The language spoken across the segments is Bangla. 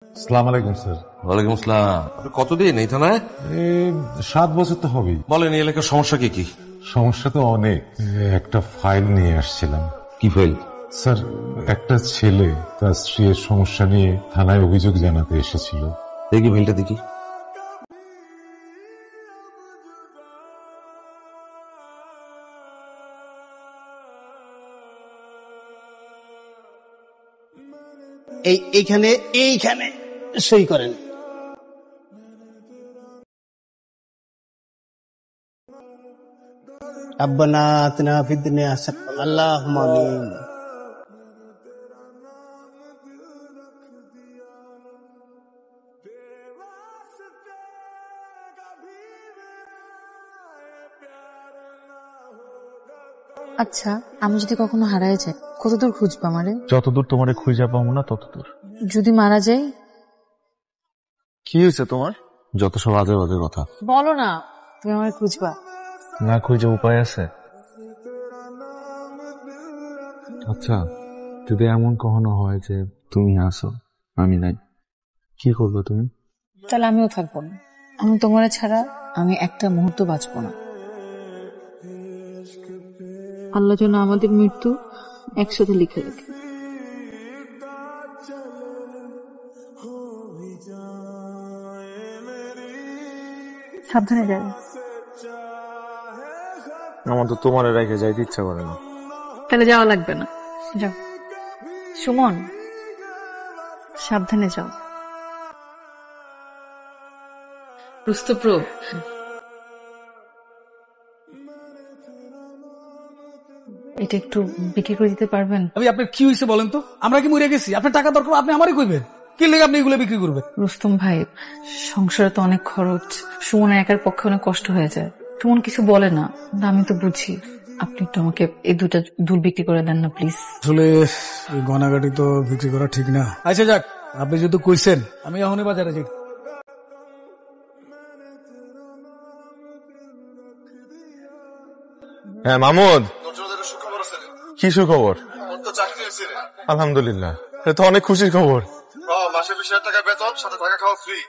আসসালামু আলাইকুম স্যার। ওয়ালাইকুম আসসালাম। আপনি কতদিন এই থানায়? 7 বছর তো হবেই। বলেন এই এলাকার সমস্যা কি? সমস্যা তো অনেক। একটা ফাইল নিয়ে আসছিলাম। কি ফাইল? স্যার, একটা ছেলে তার স্ত্রীর সমস্যা নিয়ে থানায় অভিযোগ জানাতে এসেছিল। দেখি ফাইলটা দেখি। এইখানে এইখানে সই করেন। রব্বানা আতিনা ফিদ দুনিয়া হাসানাতান আল্লাহুম্মা আমিন। আচ্ছা, আমি যদি কখনো হারায় যাই কতদূর খুঁজবো আমারে? যতদূর তোমারে খুঁজে পাবো না ততদূর। যদি মারা যাই? কি হয়েছে তোমার? যত সব আজে বাজে কথা। বলো না, তুমি আমারে খুঁজবা। না খুঁজে উপায় আছে? আচ্ছা, যদি এমন কখনো হয় যে তুমি আসো আমি নাই, কি করবে তুমি? তাহলে আমিও থাকবো না। আমি তোমার ছাড়া আমি একটা মুহূর্ত বাঁচবো না। আল্লাহ যেন আমাদের মৃত্যু একসাথে লিখে রাখে। সাবধানে যাবে। আমার তো তোমারে রেখে যাইতে ইচ্ছা করে না। তাহলে যাওয়া লাগবে না, যাও। সুমন, সাবধানে যাও। রুস্তপ্রো, এটা একটু বিক্রি করে দিতে পারবেন? আমি আপনার কি হয়েছে বলেন তো? আমরা কি মরে গেছি? আপনার টাকা দরকার, আপনি আমারই কইবেন। কি লেগে আপনি এগুলো বিক্রি করবেন? রুস্তম ভাই, সংসারে তো অনেক খরচ, সুমনের একার পক্ষে অনেক কষ্ট হয়ে যায়। সুমন কিছু বলে না, আমি তো বুঝি। আপনি একটু আমাকে এই দুটা দুল বিক্রি করে দেন না প্লিজ। আসলে এই গয়নাগাটি তো বিক্রি করা ঠিক না। আচ্ছা যাক, আপনি যেহেতু কইছেন আমি এখনই বাজারে যাই। হ্যাঁ মামুদ, কি সুখবর? আলহামদুলিল্লাহ, এটা তো অনেক খুশির খবর। মাসে 20,000 টাকা বেতন, সাথে থাকা খাওয়া ফ্রি।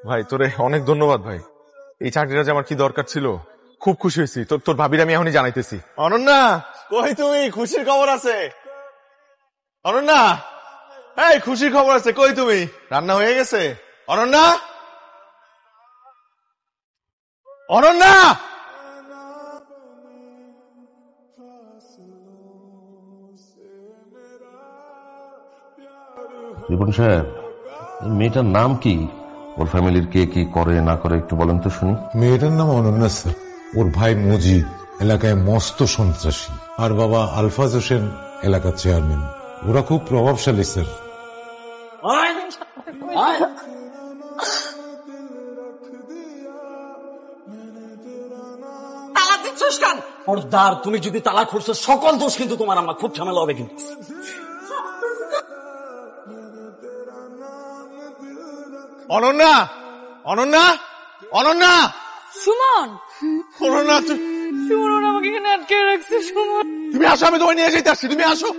ভাই তোরে অনেক ধন্যবাদ ভাই, এই চাকরিটা যে আমার কি দরকার ছিল। খুব খুশি হয়েছি। তোর ভাবির আমি এখনই জানাইতেছি। অনন্যা কই তুমি? খুশির খবর আছে। অনন্যা, এই খুশির খবর আছে, কই তুমি? রান্না হয়ে গেছে? অনন্যা, অনন্যা, রিপন সাহেব, এই মেয়েটার নাম কি? ওর ফ্যামিলির কে কি করে না করে একটু বলেন তো শুনি। মেয়েটার নাম অনন্যা স্যার। ওর ভাই মজিদ এলাকায় মস্ত সন্ত্রাসী, আর বাবা আলফাজ হোসেন এলাকার চেয়ারম্যান। ওরা খুব প্রভাবশালী স্যার। পর্দার, তুমি যদি তালা খুঁড়ছো সকল দোষ কিন্তু তোমার। আমার খুব ঝামেলা হবে কিন্তু। অনন্যা, অনন্যা, অনন্যা, সুমন, অনন্যা, সুমন আমাকে এখানে আটকে রাখছে। সুমন, তুমি আসো, আমি তোমায় নিয়ে যেতে আসছি। তুমি আসো,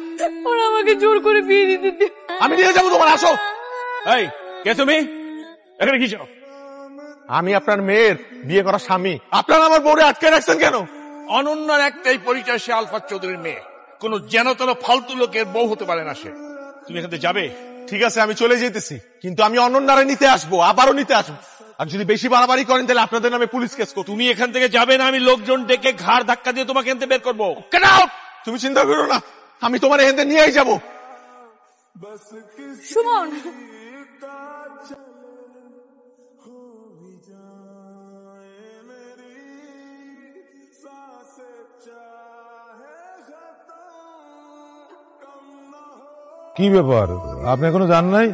ওরা আমাকে জোর করে বিয়ে দিতে দিয়ে। আমি নিয়ে যাবো তোমার। আসো। এই কে তুমি? এখানে কি চাও? আমি আপনার মেয়ের বিয়ে করা স্বামী। আপনারা আমার বউরে আটকে রাখছেন কেন? অনন্যার একটাই পরিচয়, সে আলফাজ চৌধুরীর মেয়ে। কোন যেন তেন ফালতু লোকের বউ হতে পারে না সে। তুমি এখান থেকে যাবে? ঠিক আছে, আমি চলে যেতেছি, কিন্তু আমি অনন্যারে নিতে আসবো, আবারও নিতে আসবো। আর যদি বেশি বাড়াবাড়ি করেন তাহলে আপনাদের নামে পুলিশ কেস করব। তুমি এখান থেকে যাবে না, আমি লোকজন ডেকে ঘাড় ধাক্কা দিয়ে তোমাকে এখান থেকে বের করবো। Get out! তুমি চিন্তা করো না, আমি তোমার এখান থেকে নিয়েই যাবো। সুমন, কি ব্যাপার, আপনি এখনো যান নাই?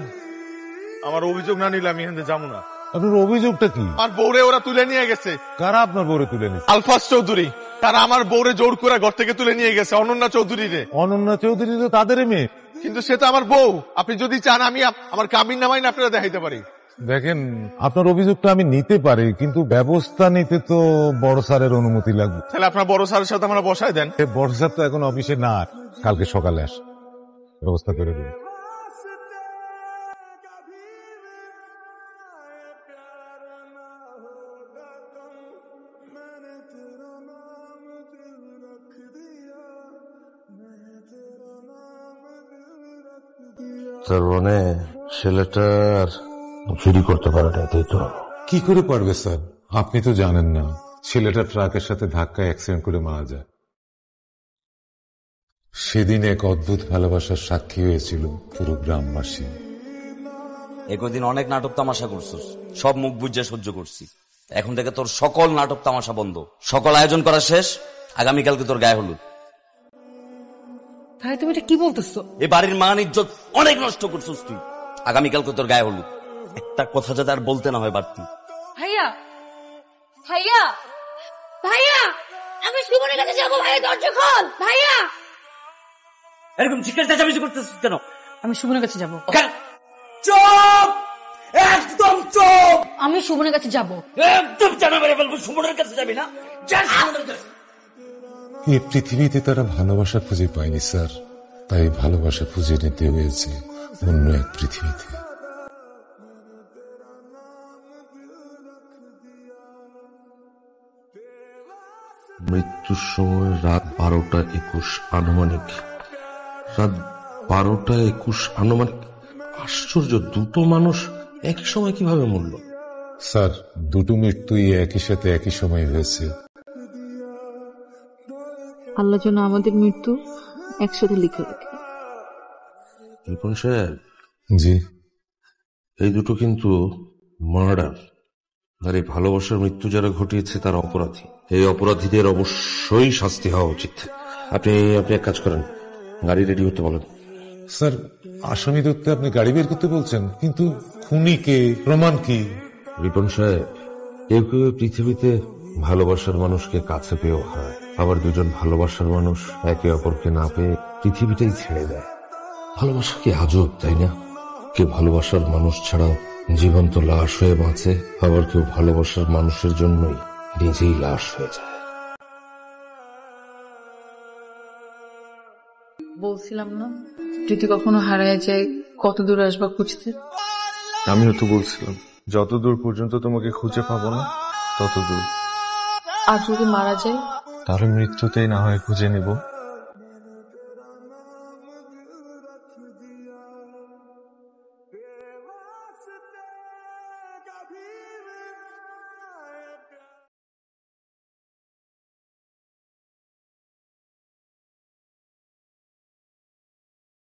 আমার অভিযোগ না নিলে আমি এখান থেকে যাবো না। আপনার অভিযোগটা কি? আমার বউরে ওরা তুলে নিয়ে গেছে। কারা আপনার বউরে তুলে নিচ্ছে? আলফাজ চৌধুরী, তারা আমার বউরে জোর করে ঘর থেকে তুলে নিয়ে গেছে। অনন্যা চৌধুরী রে। অনন্যা চৌধুরী তো তাদেরই মেয়ে। কিন্তু সে তো আমার বউ। আপনি যদি চান আমি আমার কাবিন নামাই না আপনারা দেখাইতে পারি। দেখেন, আপনার অভিযোগটা আমি নিতে পারি, কিন্তু ব্যবস্থা নিতে তো বড় স্যারের অনুমতি লাগবে। তাহলে আপনার বড় স্যারের সাথে আমরা বসায় দেন। বড় স্যার তো এখন অফিসে না, কালকে সকালে আস, ব্যবস্থা করে দেব। তার মানে ছেলেটা আর চুরি করতে পারে না, তাই তো? কি করে পারবে স্যার? আপনি তো জানেন না, ছেলেটা ট্রাকের সাথে ধাক্কায় অ্যাক্সিডেন্ট করে মারা যায়। সেদিন এক অদ্ভুত ভালোবাসার সাক্ষী হয়েছিল পুরো গ্রামবাসী। একদিন অনেক নাটক তামাশা করছিস, সব মুখ বুঝে সহ্য করছি। এখন থেকে তোর সকল নাটক তামাশা বন্ধ, সকল আয়োজন করা শেষ। আগামীকালকে তোর গায়ে হলুদ। ভাই তুমি এটা কি বলতেছো? এই বাড়ির মান ইজ্জত অনেক নষ্ট করছিস তুই। আগামীকালকে তোর গায়ে হলুদ। একটা কথা যাতে আর বলতে না হয় বাড়তি। ভাইয়া ভাইয়া ভাইয়া, আমি সুমনের কাছে যাবো, ভাইয়া দরজা খোল ভাইয়া। এরকম চিৎকার চেঁচামেচি করতেছিস কেন? আমি সুমনের কাছে যাব। চুপ, একদম চুপ। আমি সুমনের কাছে যাব। একদম জানা মেরে ফেলবো। সুমনের কাছে যাবি না? যা সুমনের কাছে। এই পৃথিবীতে তারা ভালোবাসা খুঁজে পায়নি স্যার, তাই ভালোবাসা খুঁজে নিতে হয়েছে অন্য এক পৃথিবীতে। মৃত্যুর সময় রাত 12:21 আনুমানিক। রাত 12:21 আনুমানিক। আশ্চর্য, দুটো মানুষ একই সময় কিভাবে মরল? স্যার, দুটো মৃত্যুই একই সাথে একই সময় হয়েছে। আল্লাহ যেন আমাদের মৃত্যু একসাথে লিখে রাখে। রিপন সাহেব, জি। এই দুটো কিন্তু মার্ডার। আর এই ভালোবাসার মৃত্যু যারা ঘটিয়েছে তারা অপরাধী। এই অপরাধীদের অবশ্যই শাস্তি হওয়া উচিত। আপনি এক কাজ করেন, গাড়ি রেডি হতে বলেন। স্যার, আসামি ধরতে আপনি গাড়ি বের করতে বলছেন, কিন্তু খুনি কে, প্রমাণ কি? রিপন সাহেব, কেউ কেউ পৃথিবীতে ভালোবাসার মানুষকে কাছে পেয়েও হয়, আবার দুজন ভালোবাসার মানুষ একে অপরকে না পেয়ে পৃথিবীটাই ছেড়ে দেয়। ভালোবাসা কি আজব, তাই না? কেউ ভালোবাসার মানুষ ছাড়াও জীবন্ত লাশ হয়ে বাঁচে, আবার কেউ ভালোবাসার মানুষের জন্যই নিজেই লাশ হয়ে যায়। বলছিলাম না, যদি কখনো হারায় যায় কত দূর আসবা খুঁজতে। আমিও তো বলছিলাম, যত দূর পর্যন্ত তোমাকে খুঁজে পাবো না তত দূর। আর যদি মারা যায়? তাহলে মৃত্যুতেই না হয় খুঁজে নেব।